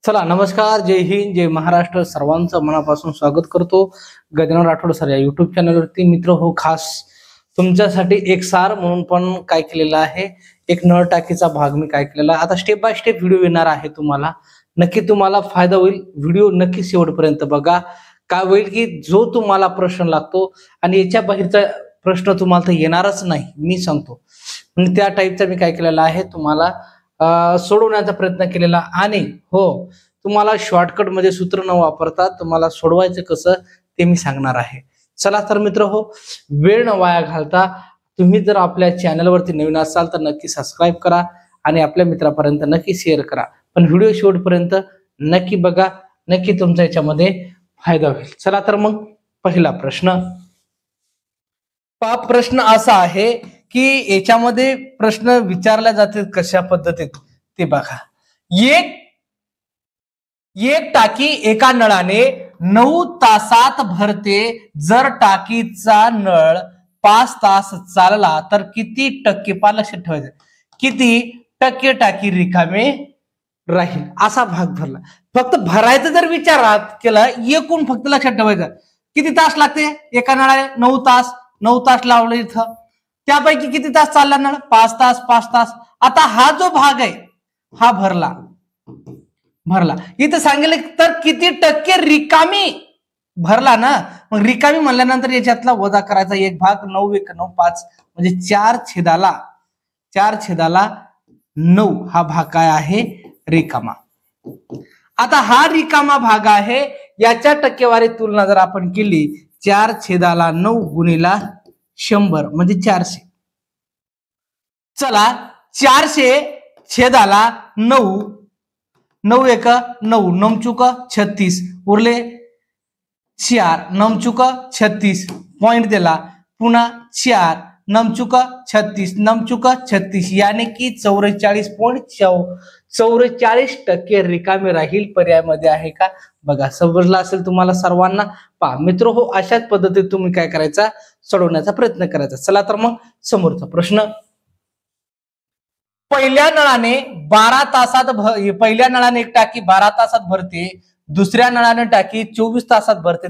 चला नमस्कार, जय हिंद, जय महाराष्ट्र. सर्वांचं मनापासून स्वागत करतो गजानन राठोड सर या युट्यूब चॅनलवरती. मित्र हो, खास तुमच्यासाठी एक सार म्हणून पण काय केलेलं आहे, एक नळ टाकीचा भाग मी काय केलेला. आता स्टेप बाय स्टेप व्हिडिओ येणार आहे, तुम्हाला नक्की तुम्हाला फायदा होईल. व्हिडिओ नक्की शेवटपर्यंत बघा. काय होईल की जो तुम्हाला प्रश्न लागतो आणि याच्या बाहेरचा प्रश्न तुम्हाला तर येणारच नाही, मी सांगतो. म्हणजे त्या टाईपचा मी काय केलेला आहे, तुम्हाला सोडवण्याचा प्रयत्न केलेला. आणि हो, तुम्हाला शॉर्टकट मध्ये सूत्र न वापरता तुम्हाला सोडवायचं कसं ते मी सांगणार आहे. चला तर मित्र हो, वेळ न वाया घालता तुम्ही जर आपल्या चॅनलवरती नवीन असाल तर नक्की सबस्क्राईब करा आणि आपल्या मित्रापर्यंत नक्की शेअर करा. पण व्हिडिओ शेवटपर्यंत नक्की बघा, नक्की तुमचा याच्यामध्ये फायदा होईल. चला तर मग पहिला प्रश्न प्रश्न असा आहे की याच्यामध्ये प्रश्न विचारला जाते कशा पद्धतीत ते बघा. एक टाकी एका नळाने 9 तासात भरते. जर टाकीचा नळ 5 तास चालला तर किती टक्के, लक्षात ठेवायचं, किती टक्के टाकी रिकामे राहील असा भाग भरला. फक्त भरायचं जर विचारात केलं, एकूण फक्त लक्षात ठेवायचं किती तास लागते एका नळाने. 9 तास लावलं इथं. त्यापैकी किती तास चालला नळ? 5 तास. आता हा जो भाग आहे हा भरला. इथं सांगितलं तर किती टक्के रिकामी भरला ना. मग रिकामी म्हणल्यानंतर याच्यातला वजा करायचा एक भाग. 9 × 9 = 5 म्हणजे 4/9 हा भाग काय आहे, रिकामा. आता हा रिकामा भाग आहे, याच्या टक्केवारी तुलना जर आपण केली 4/9 × 100 म्हणजे 400. चला 400/9, 9 × 9, 9 चुक 36 उरले 4, 9 चुक 36 पॉइंट दिला. पुन्हा 4, 9 चुक 36, 9 चुक 36 यानी की 44.44% रिकामे राहील. पर्यायामध्ये आहे का बघा. समजलं असेल तुम्हाला सर्वांना. पहा मित्र हो, अशाच पद्धतीत तुम्ही काय करायचा, सोडवण्याचा प्रयत्न करायचा. चला तर मग समोरचा प्रश्न. पहिल्या नळाने एक टाकी 12 तासात भरते. दुसऱ्या नळाने टाकी 24 तासात भरते.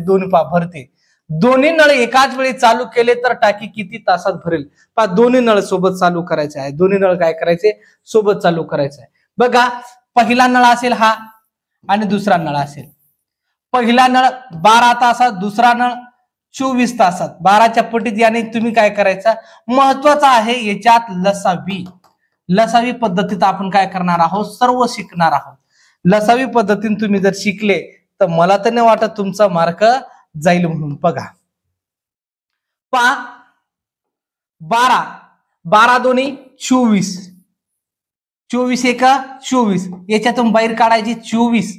दोन्ही नळ एकाच वेळी चालू केले तर टाकी किती तासात भरेल? दोन्ही नळ सोबत चालू करायचे आहे. दोन्ही नळ काय करायचे, सोबत चालू करायचे आहे. बघा, पहिला नळ असेल हा आणि दुसरा नळ असेल. पहिला नळ 12 तासात, दुसरा नळ 24 तासात. 12च्या पटीत याने तुम्ही काय करायचं, महत्वाचं आहे याच्यात लसावी पद्धतीत आपण काय करणार आहोत, सर्व शिकणार आहोत. लसावी पद्धतीने तुम्ही जर शिकले तर मला तर नाही वाटत तुमचा मार्क जाईल म्हणून. बघा 12 दोन्ही 24, 24 × 24 याच्यातून बाहेर काढायची 24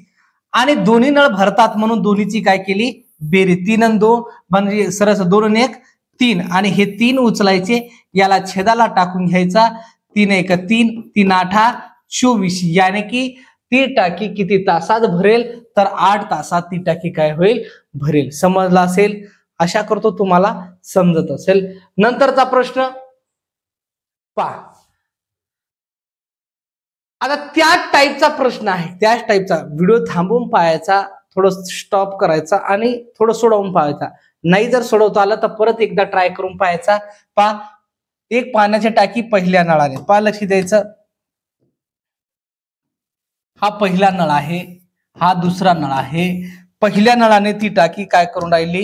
आणि दोन्ही नळ भरतात म्हणून दोन्हीची काय केली, बेरीज. 3 आणि 2 म्हणजे सरस 2 आणि 1 3 आणि हे 3 उचलायचे, याला छेदाला टाकून घ्यायचा. 3 × 1 3, 3 × 8 24 यानी की ती टाकी किती तासात भरेल, तर 8 तासात ती टाकी काय होईल, भरेल. समजला असेल, आशा करतो तुम्हाला समजत असेल. नंतरचा प्रश्न पहा. आता त्याच टाईपचा प्रश्न आहे, त्याच टाईपचा. व्हिडिओ थांबवून पाहायचा, थोडं स्टॉप करायचा आणि थोडं सोडवून पाहायचा. नाही जर सोडवता आलं तर परत एकदा ट्राय करून पाहायचा. पहा, एक पाण्याची टाकी पहिल्या नळाने, लक्ष द्यायचं. हा पहिला नळ आहे, हा दुसरा नळ आहे. पहिल्या नळाने ती टाकी काय करून राहिली,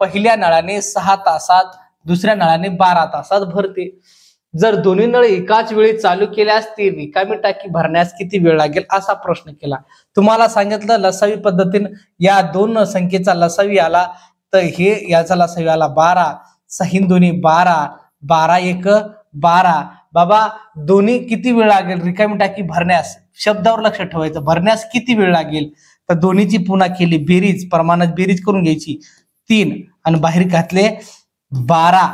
पहिल्या नळाने 6 तासात, दुसऱ्या नळाने 12 तासात भरते. जर दोन्ही नळ एकाच वेळी चालू केल्यास ती रिकामी टाकी भरण्यास किती वेळ लागेल असा प्रश्न केला. तुम्हाला सांगितलं लसावी पद्धतीने या दोन संख्येचा लसावी आला तर हे याचा लसावी आला 12, 6 दोन्ही 12, 12 × 1 12. बाबा दोन्ही किती वेळ लागेल रिकामी टाकी भरण्यास, शब्दावर लक्ष ठेवायचं, भरण्यास किती वेळ लागेल. तर दोन्हीची पुन्हा केली बेरीज, प्रमाणात बेरीज करून घ्यायची. 3 आणि बाहेर घातले 12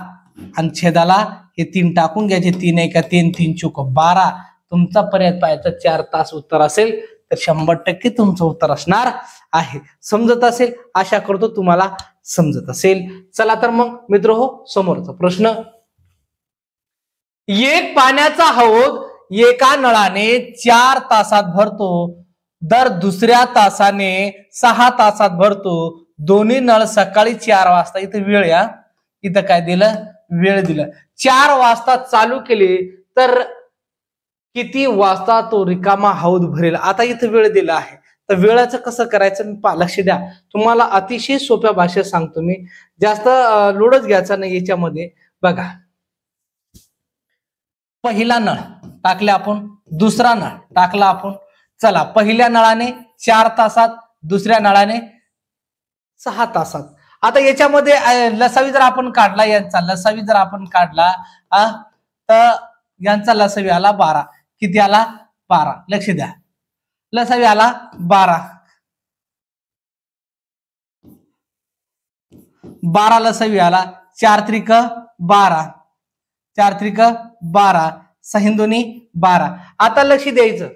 आणि छेदाला हे 3 टाकून घ्यायचे. 3 × 1 3, 3 चुक 12. तुमचा पर्याय पाहायचा 4 तास उत्तर असेल तर 100% तुमचं उत्तर असणार आहे. समजत असेल, आशा करतो तुम्हाला समजत असेल. चला तर मग मित्र हो, समोरचा प्रश्न. एक पाण्याचा हौद एका नळाने 4 तासात भरतो. दर दुसऱ्या तासाने 6 तासात भरतो. दोन्ही नळ सकाळी 4 वाजता. इथं वेळ या, इथं काय दिलं, वेळ दिलं. 4 वाजता चालू केले तर किती वाजता तो रिकामा हौद भरेल. आता इथं वेळ दिला आहे, तर वेळाचं कसं करायचं लक्ष द्या. तुम्हाला अतिशय सोप्या भाषेत सांगतो मी, जास्त लोडच घ्यायचा नाही याच्यामध्ये. बघा, पहिला नळ टाकला आपण, दुसरा नळ टाकला आपण. चला, पहिल्या नळाने 4 तासात, दुसऱ्या नळाने 6 तासात. आता याच्यामध्ये लसावी जर आपण काढला, यांचा लसावी जर आपण काढला तर यांचा लसावी आला 12. किती आला, 12. लक्ष द्या, लसावी आला 12. 12 लसावी आला. 4 त्रिक 12, 4 त्रिक 12, 6 दोन्ही 12. आता लक्ष द्यायचं,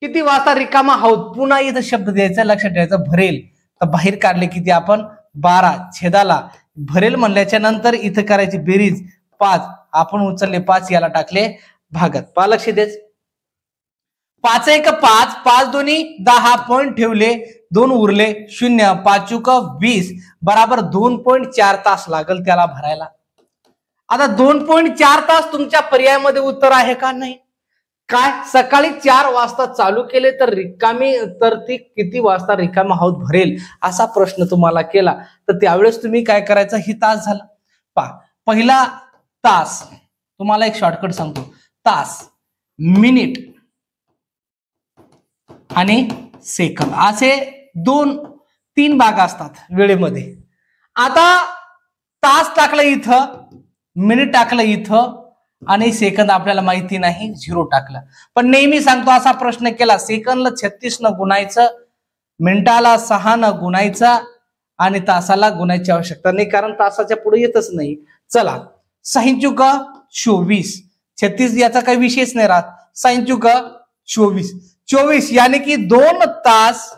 किती वाजता रिकामा हौद. पुन्हा इथं शब्द द्यायचा, लक्षात ठेवायचं, भरेल. तर बाहेर काढले किती आपण, 12. छेदाला भरेल म्हणल्याच्या नंतर इथं करायची बेरीज 5. आपण उचलले 5, याला टाकले भागात. पहा, लक्ष द्यायचं. 5 1 5, 5 दोन्ही 10, पॉईंट ठेवले, 2 उरले 0, 5 चुक 20, बराबर 2.4 तास लागल त्याला भरायला. आता 2.4 तास तुमच्या पर्यायामध्ये उत्तर आहे का, नाही. काय, सकाळी 4 वाजता चालू केले तर ती किती वाजता रिकामा हौद भरेल असा प्रश्न तुम्हाला केला, तर त्यावेळेस तुम्ही काय करायचं, ही तास झाला. पहा, पहिला तास, तुम्हाला एक शॉर्टकट सांगतो, तास, मिनिट आणि सेकंद असे 2-3 भाग असतात वेळेमध्ये. आता तास टाकलं इथं, मिनिट टाकलं इथं, आणि सेकंद आपल्याला माहिती नाही, 0 टाकलं. पण नेहमी सांगतो, असा प्रश्न केला, सेकंदला 36 न गुणायचं, मिनिटाला 6 न गुणायचा, आणि तासाला गुणायची आवश्यकता नाही, कारण तासाच्या पुढे येतच नाही. चला, 6 चुक 24, 36 याचा काही विशेष नाही राहत. 6 चुक 24, 24 यानी की 2 तास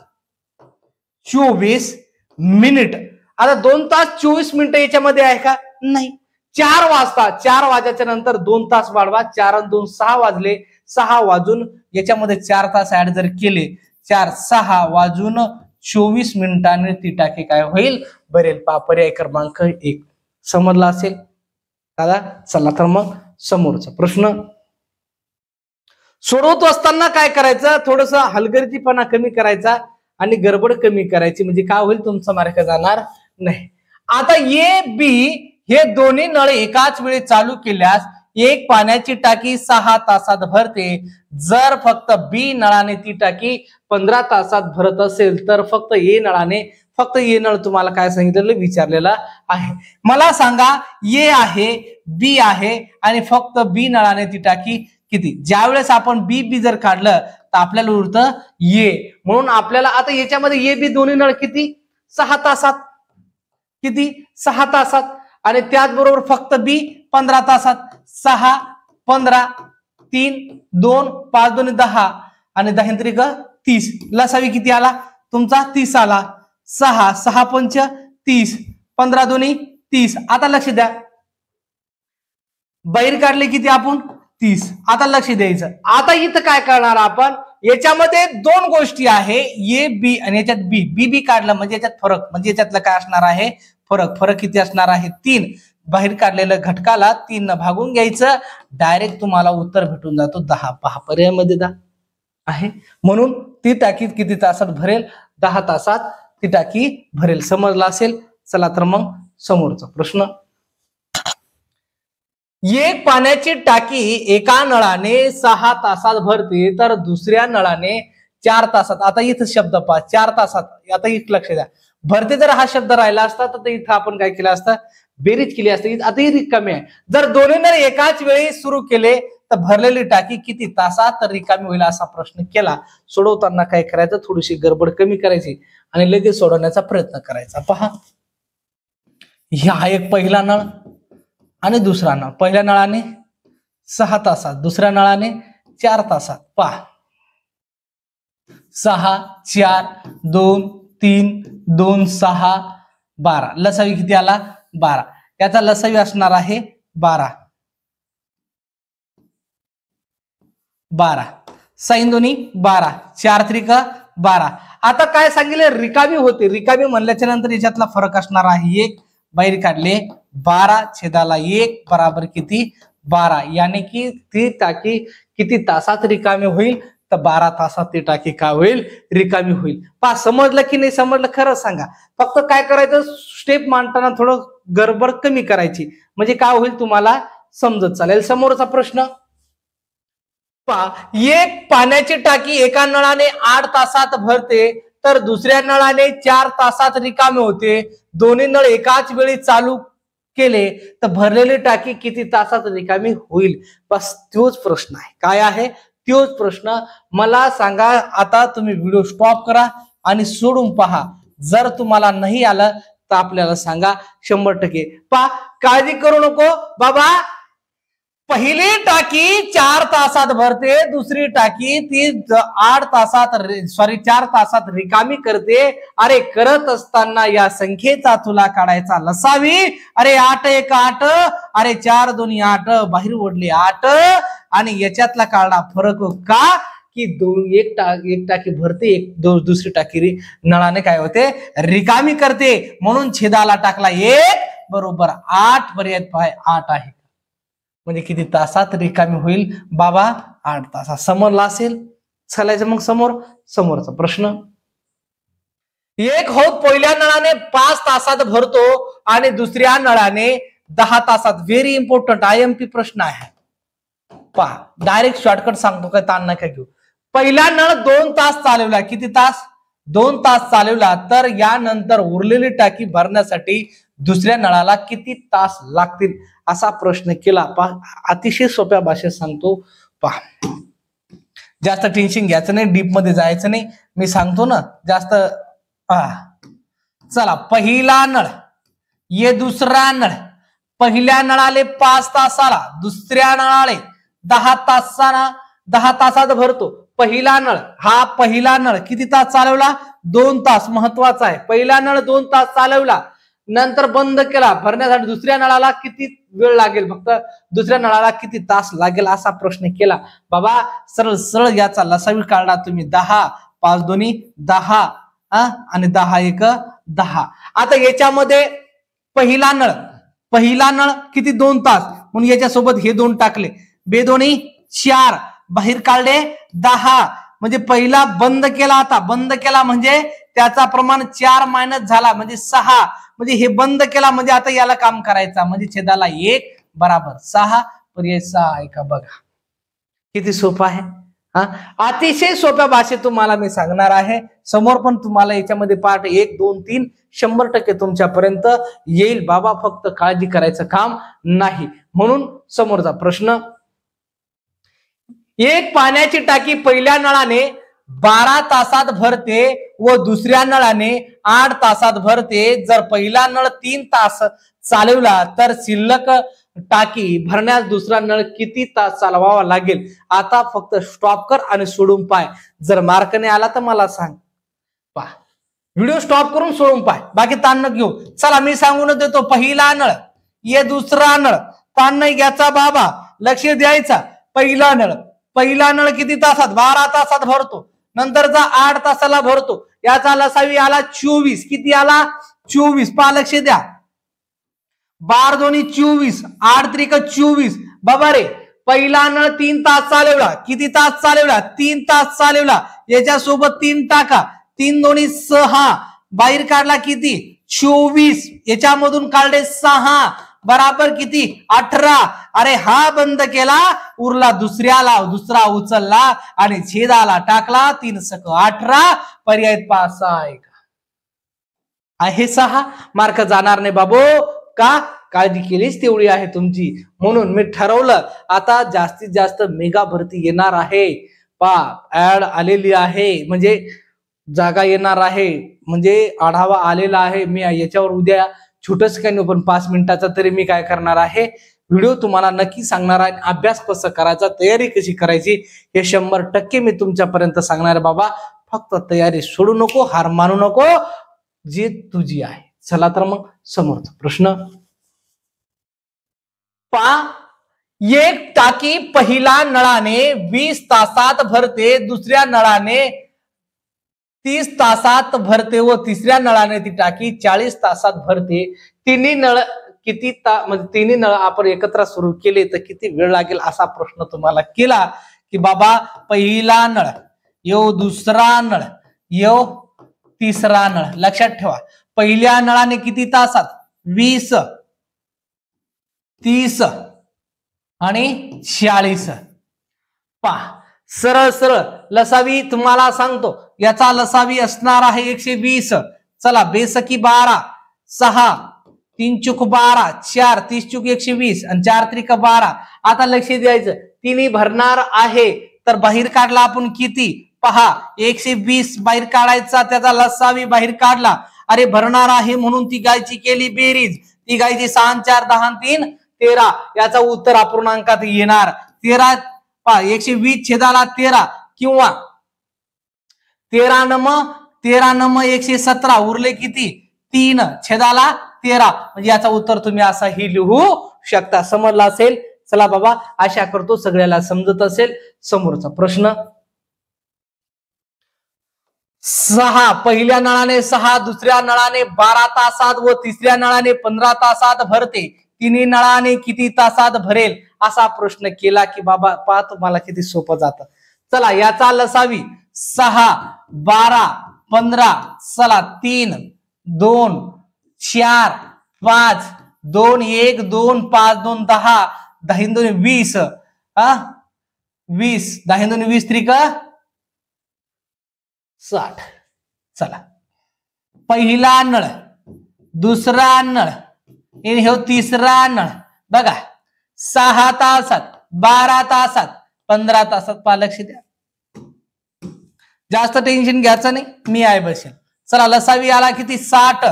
24 मिनिट. आता 2 तास 24 मिनिटं याच्यामध्ये आहे का, नाही. 4 वाजता, 4 वाजायच्या नंतर 2 तास वाढवा, 4 आणि 2 6 वाजले, 6 वाजून याच्यामध्ये 4 तास ऍड जर केले, 4 6 वाजून 24 मिनिटांनी ती टाकी काय होईल, भरेल. पर्याय क्रमांक 1 समजला असेल दादा. चला तर मग समोरचा प्रश्न सोडवत असताना काय करायचं, थोडस हलगर्जीपणा कमी करायचा आणि गडबड कमी करायची, म्हणजे काय होईल, तुमचा मार्क जाणार नाही. आता ए बी हे दोन्ही नळ एकाच वेळी चालू केल्यास एक पाण्याची टाकी 6 तासात भरते. जर फक्त बी नळाने ती टाकी 15 तासात भरत असेल तर फक्त ए नळ तुम्हाला काय सांगितलेलं, विचारलेला आहे. मला सांगा, ए आहे, बी आहे, आणि फक्त बी नळाने ती टाकी किती. ज्यावेळेस आपण बी जर काढलं तर आपल्याला उरतं ए. म्हणून आपल्याला आता याच्यामध्ये ए बी दोन्ही नळ किती, 6 तासात. किती, 6 तासात. आणि त्याचबरोबर फक्त बी 15 तासात. 6 15 3 2 5 2 10 आणि 10 त्रिक 30. लसावी किती आला तुमचा, 30 आला. 6 6 पंच 30, 15 दोन्ही 30. आता लक्ष द्या, बाहेर काढले किती आपण, 30. आता लक्ष द्यायचं. आता इथं काय करणार आपण, याच्यामध्ये 2 गोष्टी आहे, ए बी आणि याच्यात बी काढलं म्हणजे याच्यात फरक, म्हणजे याच्यातलं काय असणार आहे, फरक किती असणार आहे, 3. बाहेर काढलेलं घटकाला 3 न भागून घ्यायचं, डायरेक्ट तुम्हाला उत्तर भेटून जातो 10. पहा, पर्यायामध्ये 10 आहे. म्हणून ती टाकी किती तासात भरेल, 10 तासात ती टाकी भरेल. समजला असेल. चला तर मग समोरचा प्रश्न. एक पाण्याची टाकी एका नळाने 6 तासात भरते तर दुसऱ्या नळाने 4 तासात. आता इथं शब्द पहा, 4 तासात. आता इथं लक्ष द्या, भरते जर हा शब्द राहिला असता तर इथं आपण काय केलं असतं, बेरीज केली असते. आता ही रिकामी आहे. जर दोन्ही नळ एकाच वेळी सुरू केले तर भरलेली टाकी किती तासात रिकामी होईल असा प्रश्न केला. सोडवताना काय करायचं, थोडीशी गडबड कमी करायची आणि लगेच सोडवण्याचा प्रयत्न करायचा. पहा, हा एक पहिला नळ आणि दुसरा नळ. पहिल्या नळाने 6 तासात, दुसऱ्या नळाने 4 तासात. पहा, 6 4 2 3 2 6 12. लसावी किती आला, 12. याचा लसावी असणार आहे 12. साईन दोन्ही 12, 4 त्रिक 12. आता काय सांगितले, रिकामी होते. रिकामी म्हणल्याच्या नंतर याच्यातला फरक असणार आहे 1. बाहेर काढले 12/1 बराबर किती 12. याने की ती टाकी किती तासात रिकामी होईल, तर 12 तासात ती टाकी काय होईल, रिकामी होईल. पा समजलं की नाही समजलं खरं सांगा. फक्त काय करायचं, स्टेप मांडताना थोडं गडबड कमी करायची, म्हणजे काय होईल तुम्हाला समजत चालेल. समोरचा प्रश्न एक पाण्याची टाकी एका नळाने 8 तासात भरते तर दुसऱ्या नळाने 4 तासात रिकामे होते. दोन्ही नळ एकाच वेळी चालू केले तर भरलेली टाकी किती तासात रिकामी होईल. बस तोच प्रश्न आहे. काय आहे तोच प्रश्न. मला सांगा. आता तुम्ही व्हिडिओ स्टॉप करा आणि सोडून पहा. जर तुम्हाला नाही आलं तर आपल्याला सांगा. 100% पहा, काळजी करू नको बाबा. पहिली टाकी 4 तासात भरते, दुसरी टाकी ती 4 तासात रिकामी करते. अरे करत असताना या संख्येचा तुला काढायचा लसावी. अरे 8 1 8, अरे 4 2 8, बाहेर ओढले 8 आणि याच्यातला काढा फरक का की एक टाकी भरते, दुसरी टाकी नळाने काय होते रिकामी करते. म्हणून छेदाला टाकला 1 बरोबर 8. पर्याय 8 आहे. म्हणजे किती तासात रिकामी होईल बाबा 8 तासात. समोरला असेल. चालायचं मग समोरचा प्रश्न. एक हौद पहिल्या नळाने 5 तासात भरतो आणि दुसऱ्या नळाने 10 तासात. व्हेरी इम्पॉर्टंट IMP प्रश्न आहे. पहा डायरेक्ट शॉर्टकट सांगतो, काय ताण नका घेऊ. पहिला नळ 2 तास चालवला. किती तास 2 तास चालवला तर यानंतर उरलेली टाकी भरण्यासाठी दुसऱ्या नळाला किती तास लागतील असा प्रश्न केला. अतिशय सोप्या भाषेत सांगतो. पहा जास्त टेन्शन घ्यायचं नाही, डीप मध्ये जायचं नाही. मी सांगतो ना जास्त. चला पहिला नळ ये दुसरा नळ. पहिल्या नळाले 5 तासाला, दुसऱ्या नळाले 10 तासात भरतो. पहिला नळ किती तास चालवला 2 तास. महत्वाचा आहे. पहिला नळ 2 तास चालवला, नंतर बंद केला भरण्यासाठी. दुसऱ्या नळाला किती वेळ लागेल, फक्त दुसऱ्या नळाला किती तास लागेल असा प्रश्न केला. बाबा सरळ सरळ याचा लसावी काढला तुम्ही. 10 5 2 10 आणि 10 1 10. आता याच्यामध्ये पहिला नळ किती 2 तास, म्हणून याच्यासोबत हे 2 टाकले. 2 2 4, बाहेर काढले 10. म्हणजे पहिला बंद केला. आता बंद केला म्हणजे त्याचा प्रमाण 4 मायनस झाला म्हणजे 6. म्हणजे हे बंद केला म्हणजे आता याला काम करायचा, म्हणजे छेदाला 1 बराबर 6. पर्याय 6 आहे का बघा. किती सोपं आहे. अतिशय सोप्या भाषेत तुम्हाला मी सांगणार आहे. समोर पण तुम्हाला याच्यामध्ये पाठ 1 2 3 100% तुमच्यापर्यंत येईल बाबा. फक्त काळजी करायचं काम नाही. म्हणून समोरचा प्रश्न. एक पाण्याची टाकी पहिल्या नळाने 12 तासात भरते व दुसऱ्या नळाने 8 तासात भरते. जर पहिला नळ 3 तास चालवला तर शिल्लक टाकी भरण्यास दुसरा नळ किती तास चालवावा लागेल. आता फक्त स्टॉप कर आणि सोडून पाय. जर मार्क नाही आला तर मला सांग. पहा व्हिडिओ स्टॉप करून सोडून पाय, बाकी ताण न घेऊ. चला मी सांगून देतो. पहिला नळ ये दुसरा नळ. ताण नाही घ्यायचा बाबा, लक्ष द्यायचा. पहिला नळ किती तासात 12 तासात भरतो. नंतरचा 8 तासाला भरतो. याचा लसावी आला 24. किती आला 24. पहा लक्ष द्या. 12 2 24, 8 3 24. बाबा रे पहिला नळ 3 तास चालवला. किती तास चालवला 3 तास चालवला. याच्यासोबत 3 टाका. 3 2 6, बाहेर काढला किती 24. याच्यामधून काढले 6 बराबर किती 18. अरे हा बंद केला, उरला दुसरा उचलला आणि छेदाला टाकला. 3 सक 18. पर्याय 5 आहे 6. मार्क जाणार नाही बाबू. का काळजी केलीच तेवढी आहे तुमची. म्हणून मी ठरवलं आता जास्तीत जास्त मेगा भरती येणार आहे. ऍड आलेली आहे, म्हणजे जागा येणार आहे, म्हणजे आढावा आलेला आहे. मी याच्यावर उद्या छोटस काही नाही पण 5 मिनिटाचा तरी मी काय करणार आहे व्हिडिओ तुम्हाला नक्की सांगणार आहे. अभ्यास कसं करायचा, तयारी कशी करायची हे 100% मी तुमच्यापर्यंत सांगणार आहे बाबा. फक्त तयारी सोडू नको, हार मानू नको, जी तुझी आहे. चला तर मग समोरचा प्रश्न. एक टाकी पहिल्या नळाने 20 तासात भरते, दुसऱ्या नळाने 30 तासात भरते व तिसऱ्या नळाने ती टाकी 40 तासात भरते. तिन्ही नळ किती म्हणजे तिन्ही नळ आपण एकत्र सुरू केले तर किती वेळ लागेल असा प्रश्न तुम्हाला केला की बाबा पहिला नळ यो, दुसरा नळ यो, तिसरा नळ. लक्षात ठेवा पहिल्या नळाने किती तासात 20, 30 आणि 40. पहा सरळ सरळ लसावी तुम्हाला सांगतो, याचा लसावी असणार आहे 120. चला बेसकी 12, 6 3 चूक 12, 4 30 चूक 120 आणि 4 त्रिक 12. आता लक्ष द्यायचं तिन्ही भरणार आहे तर बाहेर काढला आपण किती पहा 120 बाहेर काढायचा, त्याचा लसावी बाहेर काढला. अरे भरणार आहे म्हणून ती गायची केली बेरीज, ती गायची 6 4 10 3 13. याचा उत्तर अपूर्णांकात येणार 13. 120 छेदाला 13 किंवा 13 नम 117 उरले किती 3 छेदाला 13. म्हणजे याचा उत्तर तुम्ही असाही लिहू शकता. समजला असेल? चला बाबा आशा करतो सगळ्याला समजत असेल. समोरचा प्रश्न 6 पहिल्या नळाने 6, दुसऱ्या नळाने 12 तासात व तिसऱ्या नळाने 15 तासात भरते. तिन्ही नळाने किती तासात भरेल असा प्रश्न केला की बाबा पहा तुम्हाला किती सोपं जातं. चला याचा लसावी 6 12 15. चला 3 2 4 5 2 1 2 5 2 10 10 2 20 20 10 2 20 त्रिक 60. चला पहिला नळ, दुसरा नळ, हे तिसरा नळ बघा 6 तासात 12 तासात 15 तासात. पहा लक्ष द्या जास्त टेन्शन घ्यायचं नाही, मी आहे बसेल. चला लसावी आला किती 60.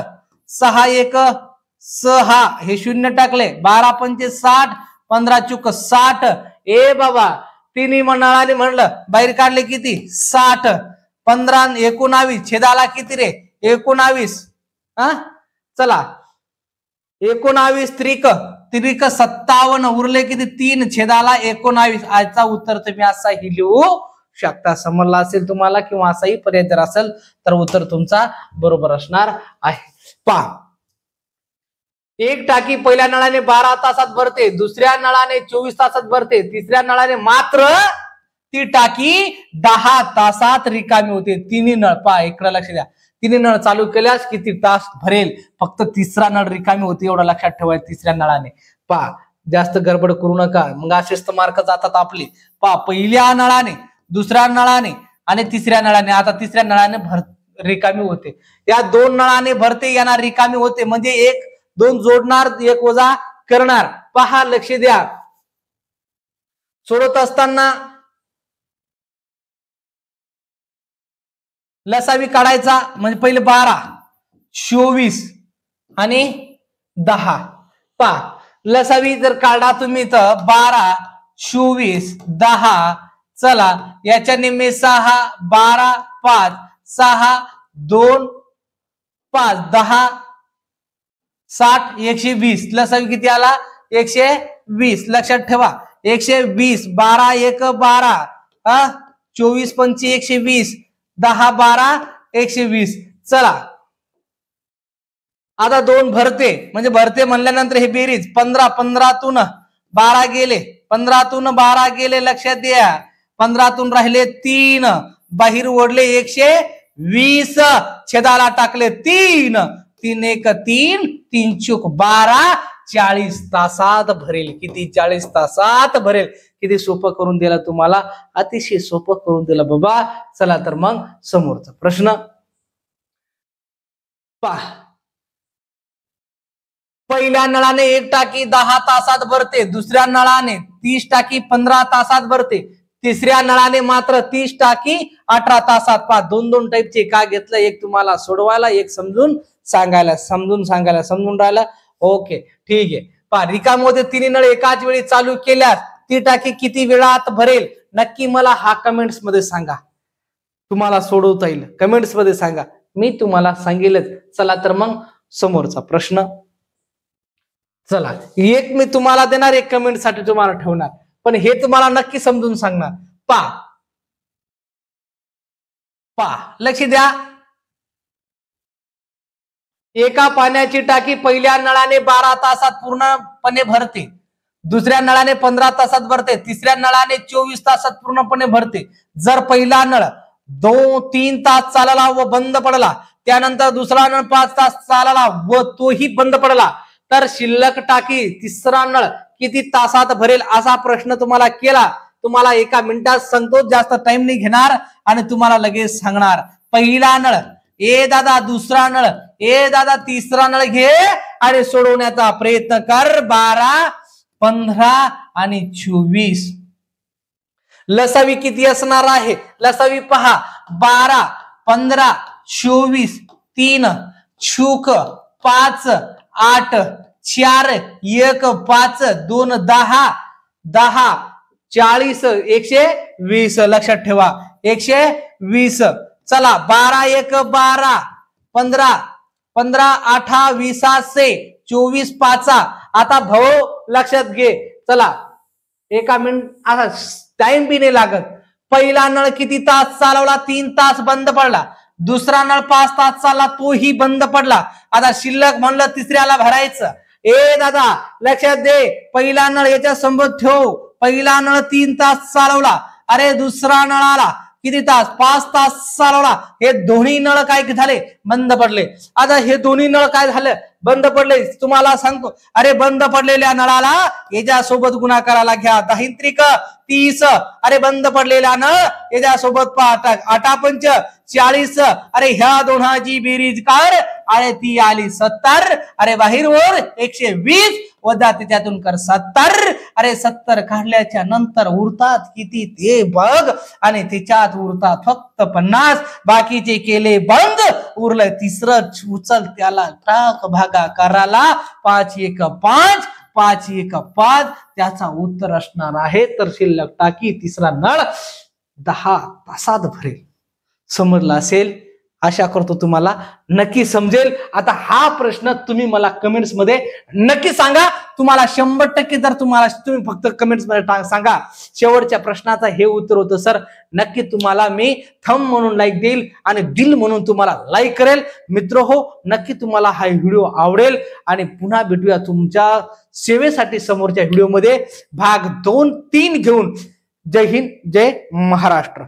6 1 6 हे शून्य टाकले 12 पंचे 60 15 चूक 60. ए बाबा तिन्ही नळाने म्हणलं बाहेर काढले किती 60. 15 19 छेदाला किती रे 19. चला 19 त्रिक 57 उरले किती 3 छेदाला 19. याचा उत्तर तुम्ही असाही लिहू शकता. समजला असेल तुम्हाला किंवा असाही पर्याय जर असेल तर उत्तर तुमचा बरोबर असणार आहे. पहा एक टाकी पहिल्या नळाने 12 तासात भरते, दुसऱ्या नळाने 24 तासात भरते, तिसऱ्या नळाने मात्र ती टाकी 10 तासात रिकामी होते. तिन्ही नळ पहा इकडे लक्ष द्या, तिन्ही नळ चालू केल्यास किती तास भरेल, फक्त तिसरा नळ रिकामी होते एवढं लक्षात ठेवायचं तिसऱ्या नळाने. पहा जास्त गडबड करू नका मग असेच मार्क जातात आपले. पहा पहिल्या नळाने, दुसऱ्या नळाने आणि तिसऱ्या नळाने. आता तिसऱ्या नळाने रिकामी होते, या 2 नळाने भरते यांना रिकामी होते म्हणजे 1 2 जोडणार 1 वजा करणार. पहा लक्ष द्या सोडत असताना लसावी काढायचा म्हणजे पहिले 12 24 आणि 10. पहा लसावी जर काढा तुम्ही तर 12 24 10. चला याच्या निम्मे 6 12 5 6 2 5 10 60 120. लसावी किती आला 120. लक्षात ठेवा 120. 12 1 12 24 5 120 10 12 120. चला आता 2 भरते म्हणजे भरते म्हणल्यानंतर हे बेरीज 15 15तून 12 गेले, 15तून 12 गेले. लक्षात द्या 15तून राहिले 3 बाहेर ओढले 120 छेदाला टाकले 3 3 1 3 3 चूक 12 40 तासात भरेल. किती 40 तासात भरेल. किती सोपं करून दिला तुम्हाला, अतिशय सोपं करून दिलं बाबा. चला तर मग समोरचा प्रश्न पहा. पहिल्या नळाने 1 टाकी 10 तासात भरते, दुसऱ्या नळाने 30 टाकी 15 तासात भरते, तिसऱ्या नळाने मात्र 30 टाकी 18 तासात. पहा 2 टाईपचे का घेतलं, एक तुम्हाला सोडवायला, एक समजून सांगायला. समजून राहिला ओके ठीक आहे. पहा रिकाम होते तिन्ही नळ एकाच वेळी चालू केल्यास ती टाकी किती वेळात भरेल नक्की मला हा कमेंट्स मध्ये सांगा. तुम्हाला सोडवता येईल कमेंट्स मध्ये सांगा, मी तुम्हाला सांगेलच. चला तर मग समोरचा प्रश्न चला, एक मी तुम्हाला देणार, एक कमेंट साठी तुम्हाला ठेवणार, पण हे तुम्हाला नक्की समजून सांगणार. पा लक्ष द्या. एका पाण्याची टाकी पहिल्या नळाने 12 तासात पूर्णपणे भरते, दुसऱ्या नळाने 15 तासात भरते, तिसऱ्या नळाने 24 तासात पूर्णपणे भरते. जर पहिला नळ 2-3 तास चालला व बंद पडला, त्यानंतर दुसरा नळ 5 तास चालला व तोही बंद पडला, तर शिल्लक टाकी तिसरा नळ किती तासात भरेल असा प्रश्न तुम्हाला केला. तुम्हाला एका मिनिटात सांगतो, जास्त टाइम नाही घेणार आणि तुम्हाला लगेच सांगणार. पहिला नळ, ए दादा दुसरा नळ, ए दादा तिसरा नळ घे आणि सोडवण्याचा प्रयत्न कर. 12, 15 आणि 24. लसावी किती असणार आहे? लसावी पहा. 12, 15, 24, 3 छूक 5, 8, 4, 1, 5, 2, 10, 10, 40, 120. लक्षात ठेवा, 120. चला, 12 1 12, 15 15 18 20 24 5. आता भाऊ लक्षात घे. चला, एका मिनिट, आता टाइम बी नाही लागत. पहिला नळ किती तास चालवला? 3 तास बंद पडला. दुसरा नळ 5 तास चालला, तोही बंद पडला. आता शिल्लक म्हणलं तिसऱ्याला भरायचं. ए दादा लक्षात दे, पहिला नळ याच्या समोर ठेव. पहिला नळ 3 तास चालवला, अरे दुसरा नळाला किती तास? 5 तास चालवला. हे दोन्ही नळ काय झाले? बंद पडले. आता हे दोन्ही नळ काय झालं? बंद पडले. तुम्हाला सांगतो, अरे बंद पडलेल्या नळाला याच्या सोबत गुणाकाराला घ्या. 10 त्रिक 30. अरे बंद पडलेल्या नळ याच्या सोबत 8 पंच 40. अरे ह्या दोघांची बेरीज काढ, अरे ती आली 70. अरे बाहेर वर 120 वजा त्याच्यातून कर 70. अरे 70 काढल्याच्या नंतर उरतात किती ते बघ, आणि त्याच्यात उरतात फक्त 50. बाकीचे केले बंद, उरलं तिसरं उचल, त्याला टाक भागाकाराला. 5 1 5, 5 1 5. त्याचा उत्तर असणार आहे, तर शिल्लक टाकी तिसरा नळ 10 तासात भरेल. समजला असेल, आशा करतो तुम्हाला नक्की समजेल. आता हा प्रश्न तुम्ही मला कमेंट्स मध्ये नक्की सांगा. तुम्हाला 100% जर तुम्ही फक्त कमेंट्स मध्ये सांगा शेवटच्या प्रश्नाचा हे उत्तर होतं सर, नक्की तुम्हाला मी थंब म्हणून लाईक देईल आणि दिल म्हणून तुम्हाला लाईक करेल. मित्र हो, नक्की तुम्हाला हा व्हिडिओ आवडेल आणि पुन्हा भेटूया तुमच्या सेवेसाठी समोरच्या व्हिडिओमध्ये भाग 2-3 घेऊन. जय हिंद, जय महाराष्ट्र.